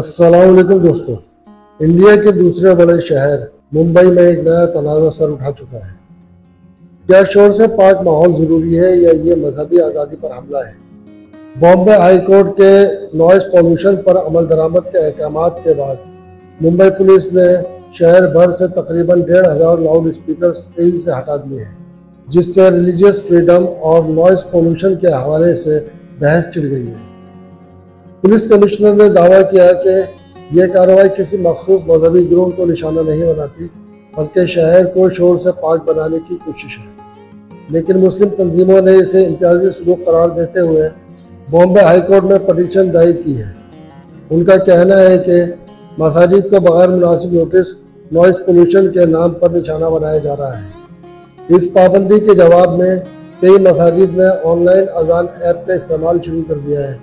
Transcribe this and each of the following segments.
السلام علیکم دوستو، انڈیا کے دوسرے بڑے شہر ممبئی میں ایک نیا تنازع سر اٹھا چکا ہے۔ کیا شور سے پاک ماحول ضروری ہے یا یہ مذہبی آزادی پر حملہ ہے؟ بامبے ہائی کورٹ کے نوائز پولوشن پر عمل درآمد کے احکامات کے بعد ممبئی پولیس نے شہر بھر سے تقریباً 1500 لاؤڈ اسپیکرز تیزی سے ہٹا دیے ہیں، جس سے ریلیجیس فریڈم اور نوائز پولوشن کے حوالے سے بحث چھڑ گئی ہے۔ پولیس کمشنر نے دعویٰ کیا کہ یہ کارروائی کسی مخصوص مذہبی گروہ کو نشانہ نہیں بناتی بلکہ شہر کو شور سے پاک بنانے کی کوشش ہے، لیکن مسلم تنظیموں نے اسے امتیازی سلوک قرار دیتے ہوئے بامبے ہائی کورٹ میں پٹیشن دائر کی ہے۔ ان کا کہنا ہے کہ مساجد کو بغیر مناسب نوٹس نوائز پولوشن کے نام پر نشانہ بنایا جا رہا ہے۔ اس پابندی کے جواب میں کئی مساجد نے آن لائن اذان ایپ کا استعمال شروع کر دیا ہے،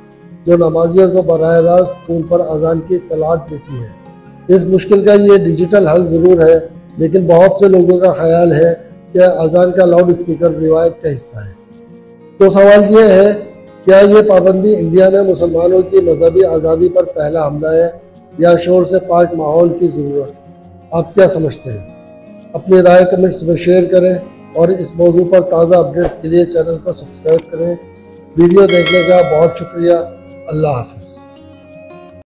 جو نمازیوں کو براہ راست فون پر اذان کی اطلاعات دیتی ہے۔ اس مشکل کا یہ ڈیجیٹل حل ضرور ہے، لیکن بہت سے لوگوں کا خیال ہے کہ اذان کا لاؤڈ اسپیکر روایت کا حصہ ہے۔ تو سوال یہ ہے، کیا یہ پابندی انڈیا میں مسلمانوں کی مذہبی آزادی پر پہلا حملہ ہے یا شور سے پاک ماحول کی ضرورت؟ آپ کیا سمجھتے ہیں؟ اپنی رائے کمنٹس میں شیئر کریں اور اس موضوع پر تازہ اپڈیٹس کے لیے چینل کو سبسکرائب کریں۔ ویڈیو دیکھنے کا بہت شکریہ۔ اللہ حافظ۔